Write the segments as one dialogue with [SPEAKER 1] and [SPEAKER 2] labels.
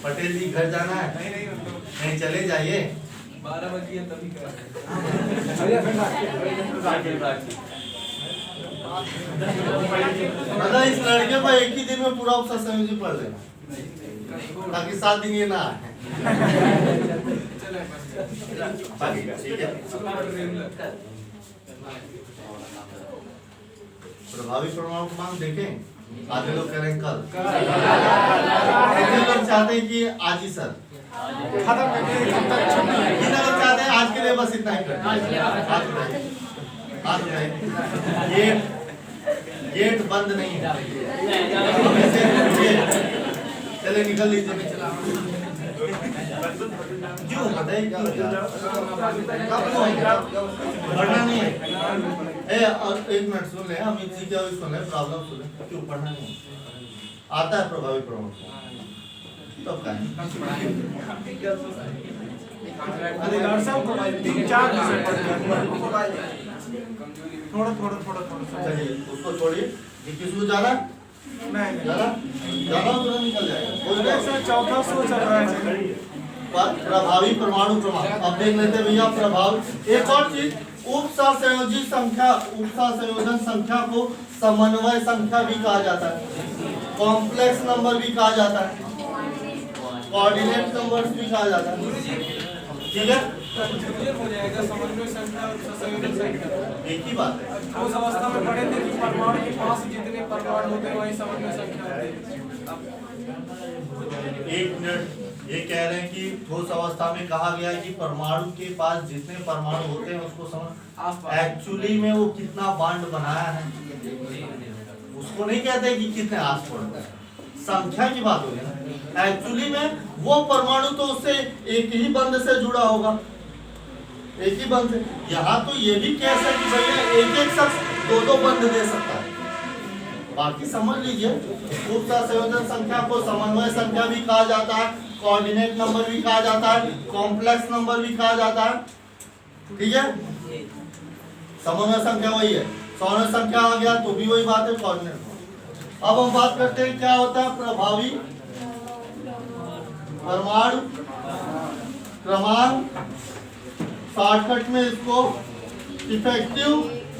[SPEAKER 1] पटेल जी घर जाना है? नहीं चले जाइए।
[SPEAKER 2] 12 बजे तभी
[SPEAKER 1] मतलब इस लड़के को एक ही दिन में पूरा उपसर्ग संयोजी पढ़ लेना ताकि 7 दिन ये ना आए। ठीक है। प्रभावी परमाणु क्रमांक देखें। आधे लोग कह रहे हैं कल, कितने लोग चाहते हैं कि आज ही सर खत्म करके, कितने लोग चाहते हैं आज के लिए बस इतना ही करना। गेट बंद नहीं है, चले निकल लीजिए। क्यों बताइए क्यों? पढ़ना नहीं है। और एक मिनट सुन ले, अमित जी क्या सुन ले, प्रॉब्लम सुन ले। क्यों पढ़ना नहीं आता है? प्रभावी प्रमाण तो क्या है? थोड़ा चलिए उसको छोड़िए। किसको जाना? नहीं जाना तुरंत निकल जाएगा।
[SPEAKER 3] चौथा सो चल रहा है
[SPEAKER 1] प्रभावी परमाणु क्रमांक। अब देख लेते भैया प्रभाव। एक और चीज, उपसहसंयोजी संख्या, उपसहसंयोजन संख्या को समन्वय संख्या भी कहा जाता है, कॉम्प्लेक्स नंबर भी कहा जाता है, कोऑर्डिनेट नंबर्स भी कहा जाता है। ठीक है,
[SPEAKER 2] हो जाएगा समन्वय संख्या और संयोजन संख्या
[SPEAKER 1] एक ही बात है।
[SPEAKER 2] उस अवस्था में पढ़े थे कि परमाणु के पास जितने परमाणु होते हैं वही समन्वय संख्या होती है।
[SPEAKER 1] एक मिनट, ये कह रहे हैं कि ठोस अवस्था में कहा गया है कि परमाणु के पास जितने परमाणु होते हैं उसको समझ। एक्चुअली में वो कितना बॉन्ड बनाया है उसको नहीं कहते कि कितने आस पड़ोस, संख्या की बात हो गई। एक्चुअली में वो परमाणु तो उससे एक ही बंध से जुड़ा होगा, एक ही बंध। यहाँ तो ये भी कह सकते कि भैया एक एक शख्स दो दो बंध दे सकता है। बाकी समझ लीजिए, उपसहसंयोजन संख्या को समन्वय संख्या भी कहा जाता है, कोऑर्डिनेट नंबर भी कहा जाता है, कॉम्प्लेक्स नंबर भी कहा जाता है। ठीक है, समन्वय संख्या वही है, समन्वय संख्या आ गया तो भी वही बात है, कोऑर्डिनेट। अब हम बात करते हैं क्या होता है प्रभावी परमाणु क्रमांक। शॉर्टकट में इसको इफेक्टिव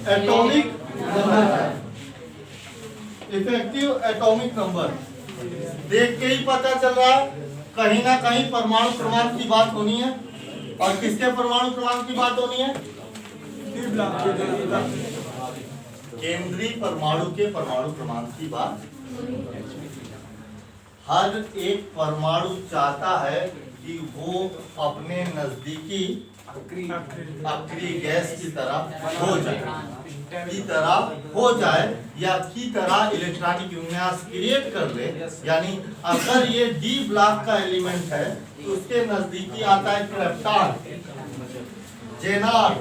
[SPEAKER 1] एटॉमिक नंबर है। इफेक्टिव एटॉमिक नंबर देख के ही पता चल रहा है कहीं ना कहीं परमाणु क्रमांक की बात होनी है। और किसके परमाणु क्रमांक की बात होनी है? केंद्रीय परमाणु के परमाणु क्रमांक की बात। हर एक परमाणु चाहता है कि वो अपने नजदीकी अक्रिय गैस की तरह हो जाए या की तरह इलेक्ट्रॉनिक विन्यास क्रिएट कर ले। यानी अगर ये डी ब्लॉक का एलिमेंट है तो उसके नजदीकी आता है क्रिप्टॉन, जेनान,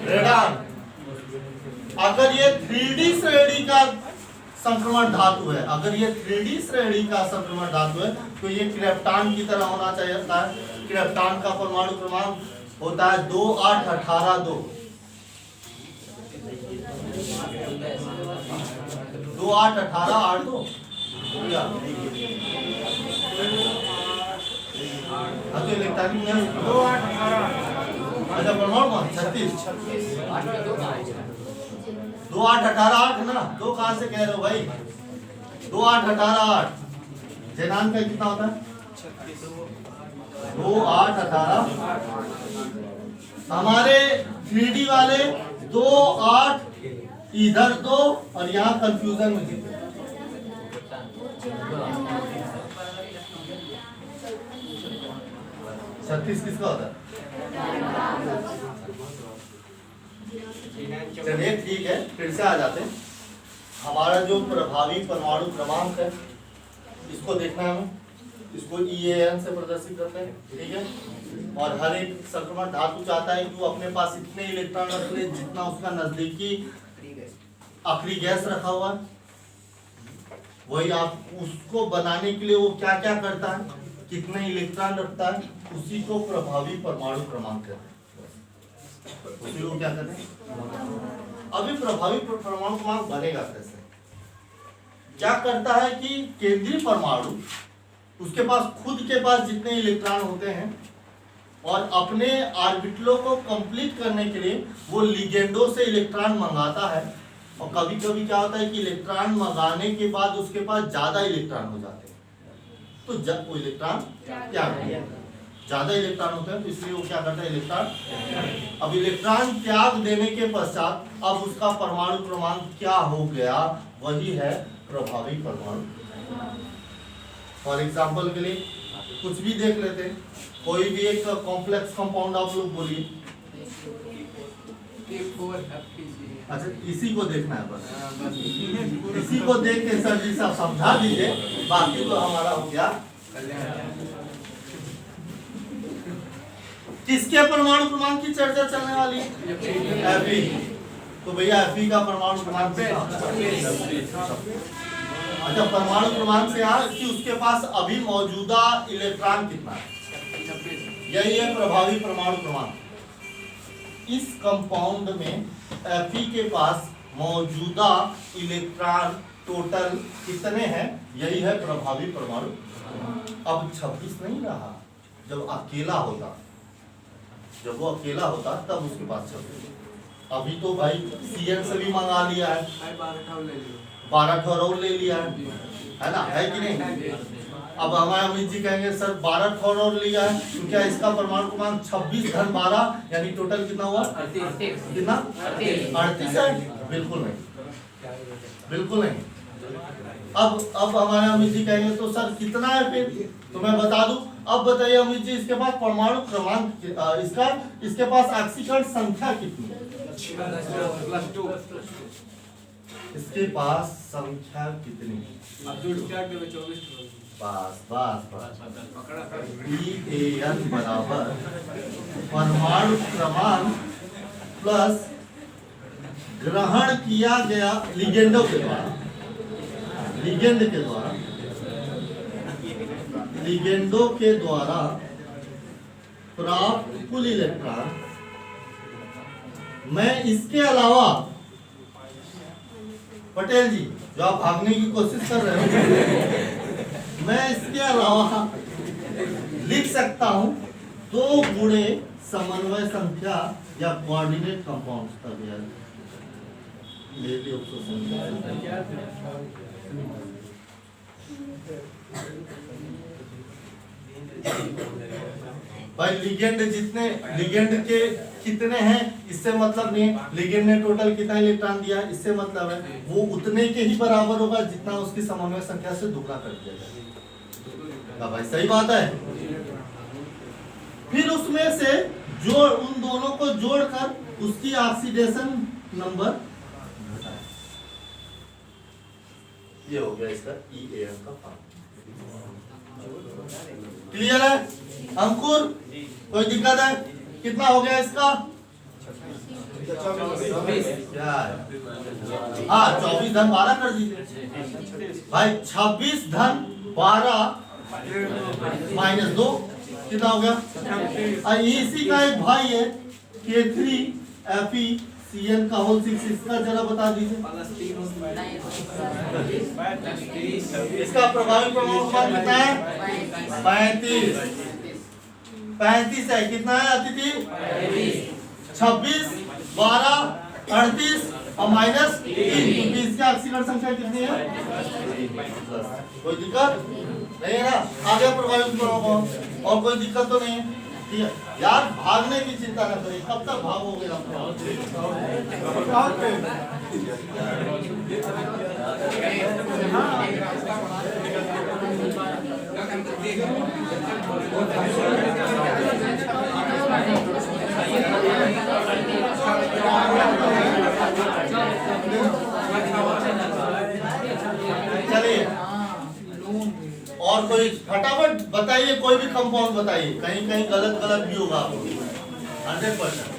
[SPEAKER 1] रेडान। अगर ये 3D श्रेणी का संक्रमण धातु है, अगर ये 3D श्रेणी का संक्रमण धातु है तो ये क्रिप्टॉन की तरह होना चाहिए था। क्रिप्टॉन का परमाणु क्रमांक होता है 2 8 18 2। 2 8 18 8 2। इलेक्ट्रॉनिक 2 8 18। अच्छा परमाणु 36 2 8 18 8 ना, 2 कहां से कह रहे हो भाई? 2 8 18 8। जेनान का कितना होता है? 2 8 18। हमारे 3D वाले 2 8 इधर 2 और यहाँ कंफ्यूजन में जीते। छत्तीस किसका होता है? चलिए ठीक है, फिर से आ जाते हैं। हमारा जो प्रभावी परमाणु क्रमांक है इसको देखना है हमें, इसको EAN से प्रदर्शित करते हैं। ठीक है, और हर एक संक्रमण धातु चाहता है कि वो अपने पास इतने इलेक्ट्रॉन रख ले जितना उसका नजदीकी अक्रिय गैस रखा हुआ है। वही आप उसको बनाने के लिए वो क्या क्या करता है, कितने इलेक्ट्रॉन रखता है, उसी को प्रभावी परमाणु क्रमांक कहते हैं। उसी को क्या कहते हैं? अभी प्रभावी परमाणु क्रमांक बनेगा कैसे? क्या करता है कि केंद्रीय परमाणु उसके पास खुद के पास जितने इलेक्ट्रॉन होते हैं और अपने ऑर्बिटलों को कंप्लीट करने के लिए वो लिगेंडों से इलेक्ट्रॉन मंगाता है। और कभी कभी क्या होता है कि इलेक्ट्रॉन मंगाने के बाद उसके पास ज्यादा इलेक्ट्रॉन हो जाते हैं, तो जब वो इलेक्ट्रॉन क्या करते हैं, ज्यादा इलेक्ट्रॉन होते हैं तो इसलिए वो क्या करता है, इलेक्ट्रॉन। अब इलेक्ट्रॉन त्याग देने के पश्चात अब उसका परमाणु क्रमांक क्या हो गया, वही है प्रभावी परमाणु। फॉर एग्जाम्पल के लिए कुछ भी देख लेते हैं, कोई भी एक कॉम्प्लेक्स कंपाउंड आप लोग बोलिए। अच्छा, इसी को देखना है बस, इसी को देख के सर जी साहब समझा दीजिए, बाकी तो हमारा हो गया। किसके परमाणु क्रमांक की चर्चा चलने वाली है? Fe। तो भैया Fe का परमाणु क्रमांक अच्छा, परमाणु क्रमांक से यहाँ कि उसके पास अभी मौजूदा इलेक्ट्रॉन कितना है, यही है प्रभावी परमाणु क्रमांक। इस कंपाउंड में Fe के पास मौजूदा इलेक्ट्रॉन टोटल कितने हैं, यही है प्रभावी परमाणु। अब 26 नहीं रहा, जब अकेला होता, जब वो अकेला होता तब उसके पास 26। अभी तो भाई CN से भी मंगा लिया है, 12 ठोर और ले लिया है ना, है कि नहीं? अब हमारे अमित जी कहेंगे सर 12 ठोर और लिया है तो क्या इसका परमाणु क्रमांक 26 धन 12 यानी टोटल कितना हुआ, कितना 38 है? बिल्कुल नहीं, बिल्कुल नहीं। अब हमारे अमित जी कहेंगे तो सर कितना है फिर, तो मैं बता दूं। अब बताइए अमित जी, इसके पास परमाणु क्रमांक इसके पास ऑक्सीकरण संख्या कितनी है, इसके पास संख्या कितनी है? बस बस बस, EAN बराबर परमाणु क्रमांक प्लस ग्रहण किया गया लिगेंडों के द्वारा, लिगेंड के द्वारा, लिगेंडों के द्वारा प्राप्त कुल इलेक्ट्रॉन। मैं इसके अलावा पटेल जी जो आप भागने की कोशिश कर रहे हो, मैं इसके अलावा लिख सकता हूं 2 गुणे समन्वय संख्या या कोऑर्डिनेट कंपाउंड्स का ज्ञान। भाई लिगेंड जितने, लिगेंड के कितने हैं इससे मतलब नहीं, लिगेंड ने टोटल कितना इलेक्ट्रॉन दिया इससे मतलब है वो उतने के ही बराबर होगा जितना उसकी समन्वय संख्या से दुगना कर दिया जाए। भाई सही बात है। फिर उसमें से जोड़, उन दोनों को जोड़कर उसकी ऑक्सीडेशन नंबर, ये हो गया इसका EAN का फॉर्मूला। क्लियर है अंकुर, कोई दिक्कत है? कितना हो गया इसका, क्या है? हाँ 24 धन 12 कर दीजिए भाई, 26 धन 12 माइनस 2 कितना हो गया? इसी का एक भाई है K3FeCN का होल 6, इसका जरा बता दीजिए। इसका प्रभावी परमाणु क्रमांक कितना है? 35 है। कितना है अतिथि? 26 12 38 और माइनस 3, तो इसकी ऑक्सीकरण संख्या कितनी है? कोई दिक्कत नहीं है ना? आगे प्रभावी परमाणु और कोई दिक्कत तो नहीं है? ठीक है यार, भागने की चिंता न करें, कब तक भागोगे आप? चलिए और कोई फटाफट बताइए, कोई भी कंपाउंड बताइए, कहीं कहीं गलत भी होगा 100%।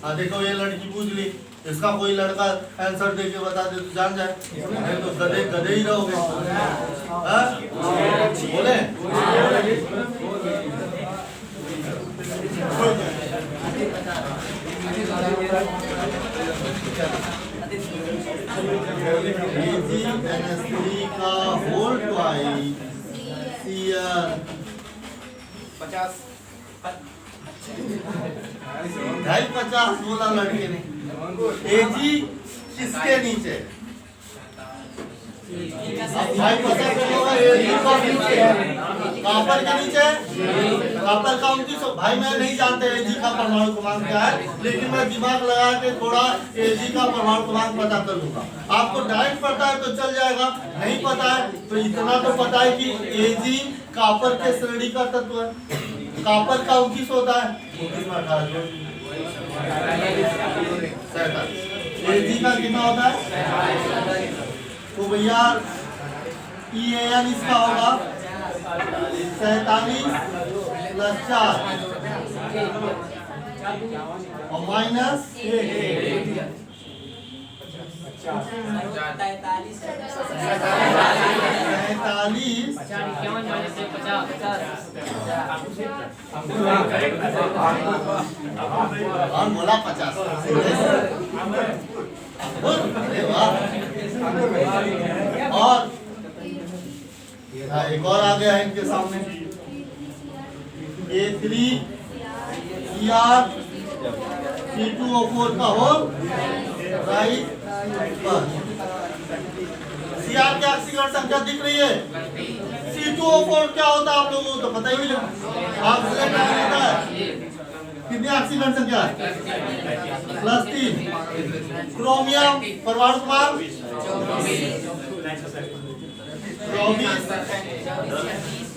[SPEAKER 1] हाँ देखो ये लड़की पूछ ली, इसका कोई लड़का आंसर दे के बता दे तो जान जाए, नहीं तो गधे ही रहोगे। बोले AgNH3 का होल ट्वाइस क्लियर?
[SPEAKER 2] 50
[SPEAKER 1] 50 बोला लड़के ने। एजी किसके नीचे? भाई पता चलेगा एजी का नीचे कॉपर के नीचे कॉपर का 29 भाई मैं नहीं जानते एजी का परमाणु क्रमांक क्या है, लेकिन मैं दिमाग लगा के थोड़ा एजी का परमाणु क्रमांक पता कर लूंगा। आपको डायरेक्ट पता है तो चल जाएगा, नहीं पता है तो इतना तो पता है कि एजी कॉपर के श्रेणी का तत्व है। कॉपर का 29 होता है, 29 में 18 एजी का कितना होता है? तो भैया EAN इसका होगा 47 + 4 और माइनस 47 और बोला 50। अरे वाह। और एक और आ गया है इनके सामने A3 CR C2O4 का होल राइट पर CR की ऑक्सीकरण संख्या दिख रही है। C2O4 क्या होता है आप लोगों को तो पता ही नहीं। ऑक्सीजन क्या होता है? कितनी ऑक्सीकरण संख्या है? +3। क्रोमियम परमाणु क्रमांक 24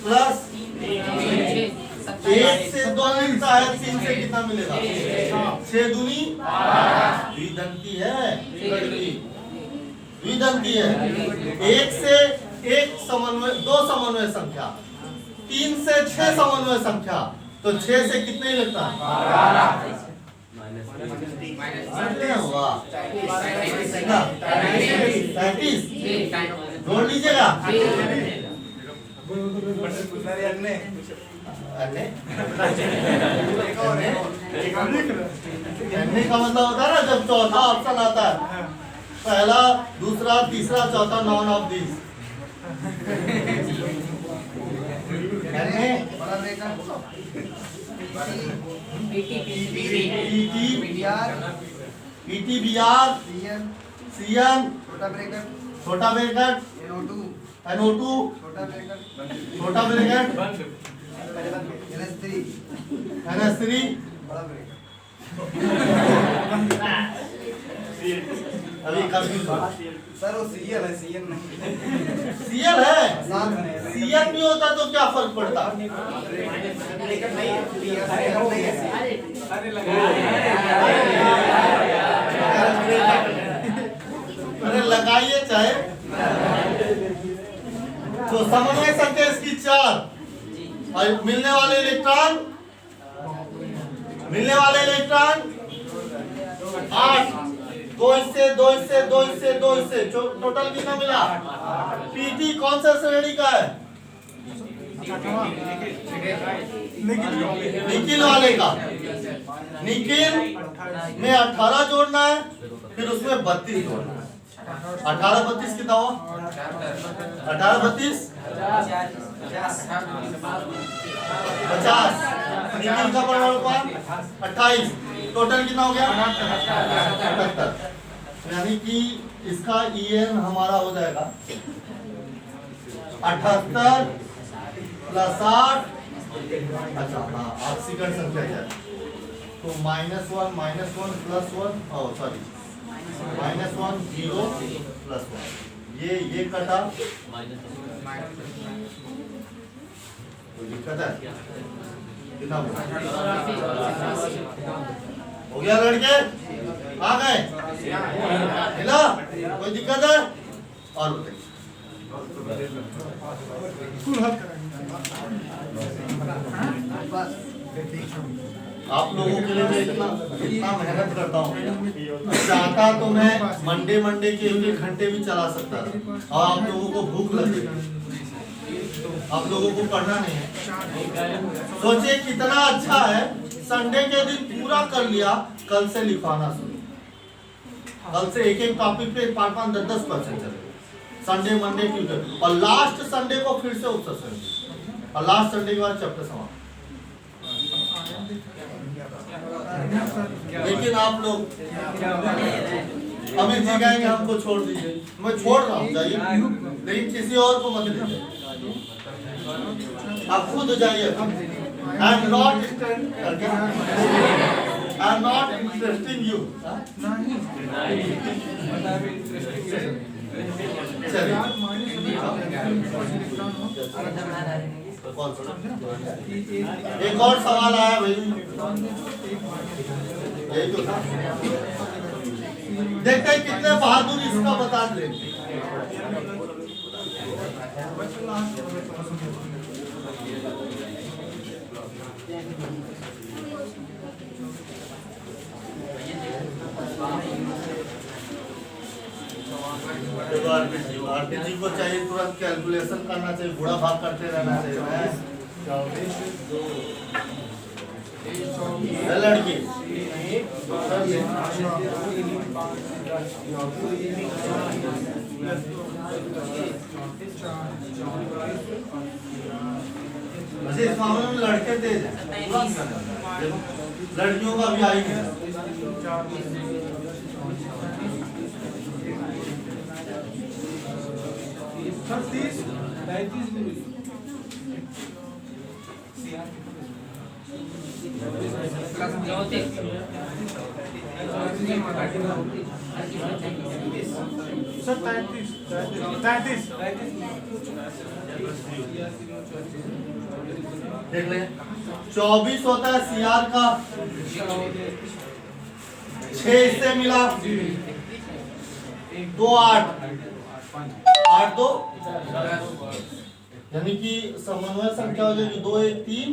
[SPEAKER 1] प्लस 1 से 2 मिलता है, 3 से कितना मिलेगा? 6 दूनी द्विदंती है, द्विदंती है। 1 से 1 समन्वय 2 समन्वय संख्या, 3 से 6 समन्वय संख्या, तो 6 से कितने लगता है? 35 जोड़ लीजिएगा। का मतलब होता है ना जब चौथा ऑप्शन आता है, पहला दूसरा तीसरा चौथा, none of this. PTBR CN छोटा ब्रैकेट NO2 छोटा ब्रैकेट NS3 अभी
[SPEAKER 2] सर वो CL है, CN नहीं।
[SPEAKER 1] CL है, CN भी होता तो क्या फर्क पड़ता? अरे लगाइए चाहे। तो समन्वय संख्या इसकी 4 और मिलने वाले इलेक्ट्रॉन 8। 2 इससे टोटल कितना मिला? PT कौन सा श्रेणी का है? निकिल वाले का। निकिल में 18 जोड़ना है, फिर उसमें 32 जोड़ना है। 18 32 कितना हुआ? 18 32 50। निकिल का परमाणु क्रमांक 28। टोटल कितना हो गया? 78। यानी कि इसका EN हमारा हो जाएगा 78 + 8। अच्छा हाँ, ऑक्सीकरण संख्या क्या है? तो -1 +1 सॉरी -1 0 +1 ये कटा तो दिक्कत है कितना हो गया लड़के? आ गए? मिला? कोई दिक्कत है? और बताइए। आप लोगों के लिए मैं इतना मेहनत करता हूँ। चाहता तो मैं मंडे के 1 घंटे भी चला सकता था, और आप लोगों को भूख लगी, आप लोगों को पढ़ना नहीं है। सोचिए कितना अच्छा है, संडे के दिन पूरा कर लिया, कल से लिखवाना शुरू। कल से एक टॉपिक पे 5-5 10-10% चलेगा, संडे मंडे ट्यूसडे, और लास्ट संडे को फिर से उपसर्जन। और लास्ट संडे के बाद चैप्टर समाप्त। लेकिन आप लोग अभी जी कहेंगे हमको छोड़ दीजिए, मैं छोड़ रहा हूँ, जाइए, लेकिन किसी और को मत ले जाइए, आप खुद जाइए। I am not interesting you. चलिए एक और सवाल आया भाई, यही तो था। देखते हैं कितने बहादुर इसका बता देंगे। आरती जी को चाहिए तुरंत कैलकुलेशन करना चाहिए, बुढ़ा भाग करते रहना चाहिए। लड़की इस मामले में लड़के तेज हैं, लड़कियों का भी आई है।
[SPEAKER 3] सर 33
[SPEAKER 1] देख लें 24 होता है सीआर का, 6 इससे मिला 2 8 8 2, यानी कि समन्वय संख्या हो जाएगी 2 1 3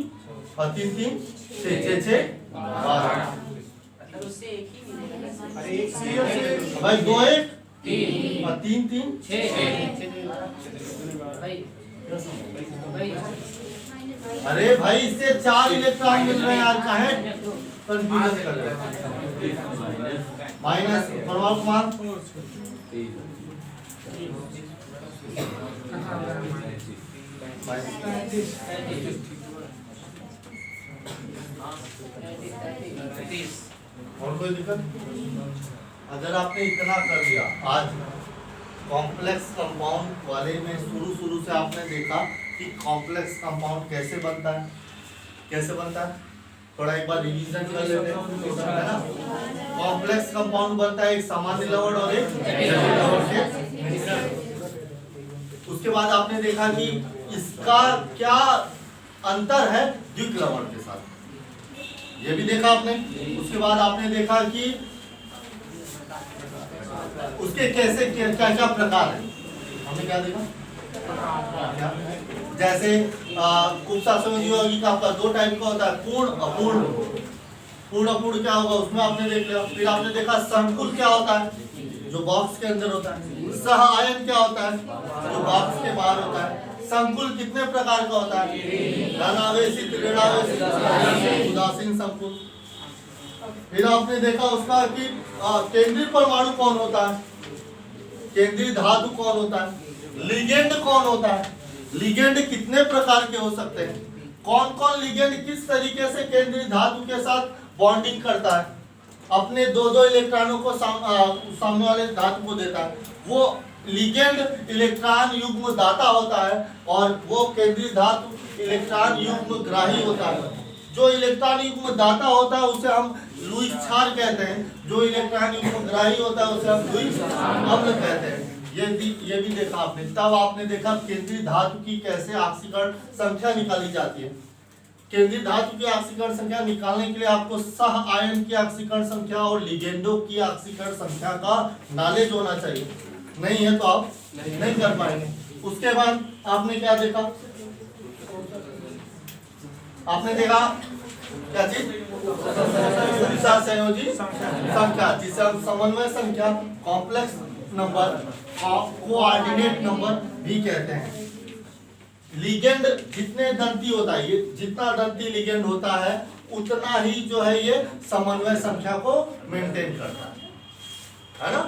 [SPEAKER 1] और 3 3 6 6 6 12। भाई 2 1 3 और 3 3 6। अरे भाई इससे 4 इलेक्ट्रॉन मिल रहे हैं यार, काहे कंफ्यूजन कर रहे हैं। माइनस परमाणु मान और कोई दिक्कत? अगर आपने इतना कर दिया आज कॉम्प्लेक्स कंपाउंड वाले में, शुरू से आपने देखा कि कॉम्प्लेक्स कंपाउंड कैसे बनता है, थोड़ा एक बार रिवीजन कर लेते हैं, है ना। कॉम्प्लेक्स कंपाउंड बनता है एक सामान्य लवण और एक जटिल लवण से। उसके बाद आपने देखा कि इसका क्या अंतर है द्विक लवण के साथ, ये भी देखा आपने। उसके बाद आपने देखा कि उसके कैसे क्या क्या प्रकार है, हमने क्या देखा। जैसे उपशासन यौगिक आपका 2 टाइप का होता है, पूर्ण अपूर्ण। पूर्ण अपूर्ण क्या होगा उसमें आपने देख लिया। फिर आपने देखा संकुल क्या होता है, जो बॉक्स के अंदर होता है। सह आयन क्या होता है, जो बॉक्स के बाहर होता है। संकुल कितने प्रकार का होता है, धनावेशित, ऋणावेशित, उदासीन संकुल। फिर आपने देखा उसका कि केंद्रीय परमाणु कौन होता है, केंद्रीय धातु कौन होता है, लिगेंड कौन होता है, लिगेंड कितने प्रकार के हो सकते हैं, कौन कौन लिगेंड किस तरीके से केंद्रीय धातु के साथ बॉन्डिंग करता है, अपने 2 इलेक्ट्रॉनों को सामने वाले धातु को देता है। वो लिगेंड इलेक्ट्रॉन युग्म दाता होता है और वो केंद्रीय धातु इलेक्ट्रॉन युग्म ग्राही होता है। जो इलेक्ट्रॉन युग्म दाता होता है उसे हम लुईस क्षार कहते हैं, जो इलेक्ट्रॉन युग्म ग्राही होता है उसे हम लुईस अम्ल कहते हैं। ये भी देखा आपने। तब आपने देखा केंद्रीय धातु की कैसे ऑक्सीकरण संख्या निकाली जाती है। केंद्रीय धातु की ऑक्सीकरण संख्या निकालने के लिए आपको सह आयन की ऑक्सीकरण संख्या और लिगेंडों की ऑक्सीकरण संख्या का नॉलेज होना चाहिए, नहीं है तो आप नहीं कर पाएंगे। उसके बाद आपने क्या देखा, आपने देखा क्या चीज, संयोजी संख्या, जिसे हम समन्वय संख्या, कॉम्प्लेक्स नंबर, कोऑर्डिनेट नंबर भी कहते हैं। लिगेंड जितने दंती होता है, ये जितना दंती लिगेंड होता है उतना ही जो है ये समन्वय संख्या को मेंटेन करता है ना।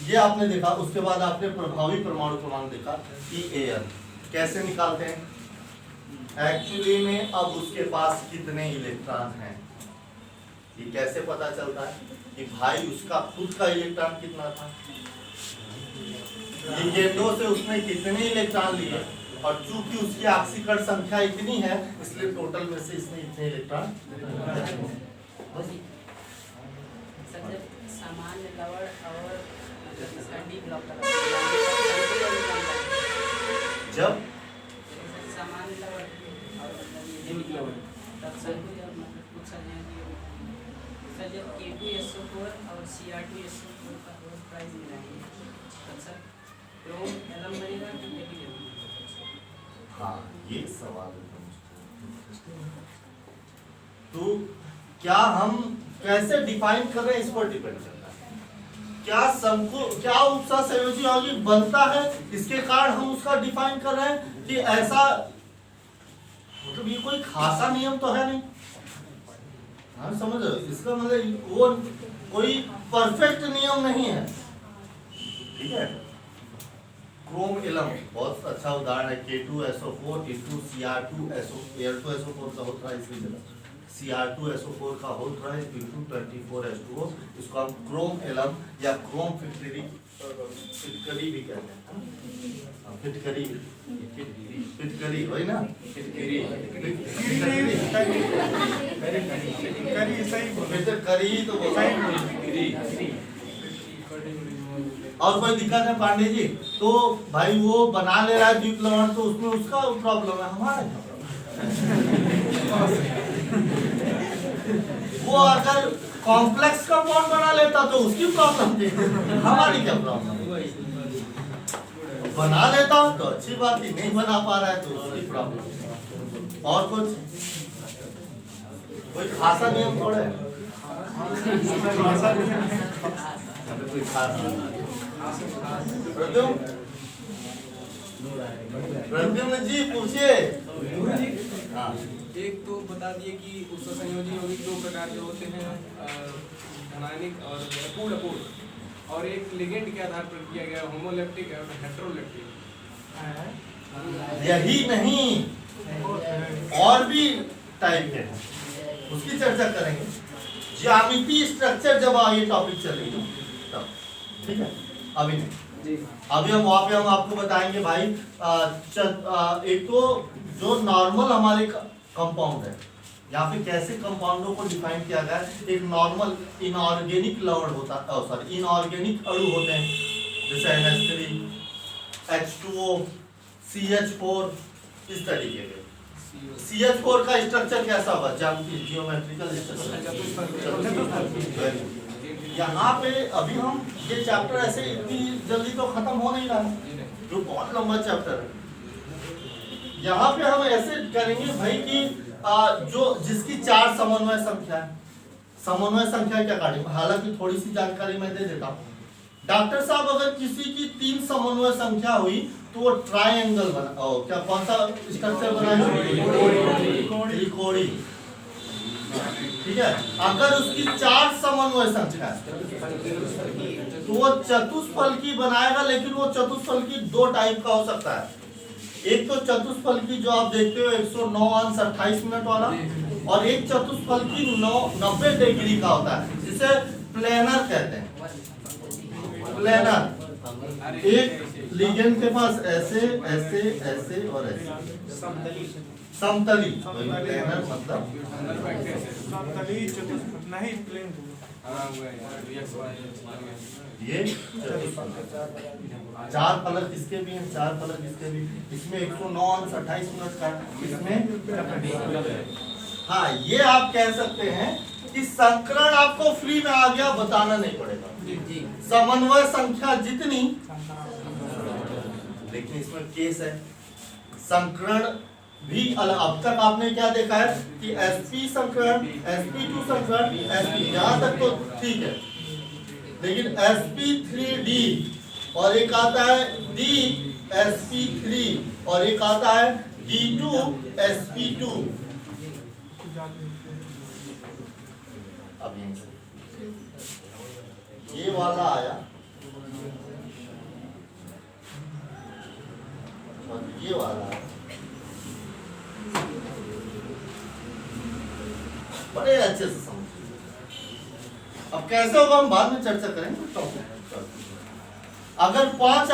[SPEAKER 1] ये आपने देखा। उसके बाद आपने प्रभावी परमाणु क्रमांक देखा, EAN कैसे निकालते हैं। एक्चुअली में अब उसके पास कितने इलेक्ट्रॉन हैं, ये कैसे पता चलता है कि भाई उसका खुद का इलेक्ट्रॉन कितना था, लिगेंडों से उसने कितने इलेक्ट्रॉन लिए, और चूंकि उसकी ऑक्सीकरण संख्या इतनी है इसलिए टोटल में से इसने इतने इलेक्ट्रॉन।
[SPEAKER 4] सामान्य लवण और डी ब्लॉक
[SPEAKER 1] जब
[SPEAKER 4] सामान्य लवण और तब सर जब K2SO4 और Cr2SO4 का क्रॉस प्राइस मिलाएंगे तब सर क्रोम एलम बनेगा कि नेगेटिव?
[SPEAKER 1] हाँ ये सवाल है। तो क्या हम कैसे डिफाइन कर रहे हैं इस पर डिपेंड करता है। क्या उपसा संयोजी यौगिक बनता है, इसके कारण हम उसका डिफाइन कर रहे हैं कि ऐसा, मतलब ये कोई खासा नियम तो है नहीं, हाँ समझ रहे हो, इसका मतलब वो कोई परफेक्ट नियम नहीं है, ठीक है। क्रोम एलम बहुत अच्छा उदाहरण है, K2SO4 into Cr2SO4 का होता है इसकी जगह Cr2SO4 का होता है into 24H2O, इसको हम क्रोम एलम या क्रोम फिटकरी भी कहते हैं, फिटकरी वही ना, फिटकरी तो और कोई दिक्कत है पांडे जी, तो भाई वो बना ले रहा है द्वीप लवण तो उसमें उसका प्रॉब्लम है, हमारा क्या प्रॉब्लम। वो अगर कॉम्प्लेक्स कंपाउंड बना लेता तो उसकी प्रॉब्लम थी, हमारी क्या प्रॉब्लम। बना लेता तो अच्छी बात ही, नहीं बना पा रहा है तो उसकी प्रॉब्लम। और कुछ कोई खासा नियम थोड़ा है, कोई खास प्रद्युम्न जी पूछिए। हाँ
[SPEAKER 2] एक तो बता दिए कि उत्सव संयोजी यौगिक दो प्रकार के होते हैं, धनायनिक और अपूर्ण अपूर्ण, और एक लिगेंड के आधार पर किया गया होमोलेप्टिक और हेटेरोलेप्टिक।
[SPEAKER 1] यही नहीं और भी टाइप के हैं, उसकी चर्चा करेंगे। ज्यामिति स्ट्रक्चर जब ये टॉपिक चलेगी तब, ठीक है, अभी नहीं। अभी हम वहाँ पे हम आपको बताएंगे भाई एक तो जो नॉर्मल हमारे कंपाउंड है, यहाँ पे कैसे कंपाउंडों को डिफाइन किया गया है। एक नॉर्मल इनऑर्गेनिक लवण होता है, सॉरी इनऑर्गेनिक अणु होते हैं, जैसे NH3, H2O, CH4, इस तरीके के। CH4 का स्ट्रक्चर कैसा होगा, जियोमेट्रिकल स्ट्रक्चर। यहाँ पे अभी हम ये चैप्टर ऐसे इतनी जल्दी तो खत्म हो नहीं रहा है, जो बहुत लंबा चैप्टर है। यहाँ पे हम ऐसे करेंगे भाई कि जो जिसकी 4 समन्वय संख्या है, समन्वय संख्या क्या काटेंगे, हालांकि थोड़ी सी जानकारी मैं दे देता हूँ। डॉक्टर साहब अगर किसी की 3 समन्वय संख्या हुई तो वो ट्रायंगल बना, क्या कौन सा स्ट्रक्चर बनाएगा, त्रिकोणी, ठीक है। अगर उसकी 4 समन्वय संख्या है तो वो चतुष्फलकी बनाएगा, लेकिन वो चतुष्फलकी 2 टाइप का हो सकता है। एक तो चतुष्फलकी जो आप देखते हो 109 अंश 28 मिनट वाला, और एक चतुष्फलकी 90 डिग्री का होता है, जिसे प्लेनर कहते हैं। प्लेनर, एक लिगेंड के पास ऐसे ऐसे ऐसे और ऐसे समतली, प्लेनर मतलब
[SPEAKER 3] समतली चतुष्फलक नहीं, प्लेन।
[SPEAKER 1] ये 4 फलक इसके भी हैं, 4 फलक इसके भी। इसमें 109 अंश 28 मिनट का, इसमें हाँ ये आप कह सकते हैं कि संकरण आपको फ्री में आ गया, बताना नहीं पड़ेगा। समन्वय संख्या जितनी, लेकिन इसमें केस है, संकरण भी अलग। अब तक आपने क्या देखा है कि sp संकरण, sp2 संकरण, sp, यहाँ तक तो ठीक है, लेकिन sp3d और एक आता है dsp3 और एक आता है d2sp2। अब ये वाला आया और ये वाला आया, बड़े अच्छे से समझ। अब कैसे होगा हम बाद में चर्चा करेंगे टॉपिक। अगर 5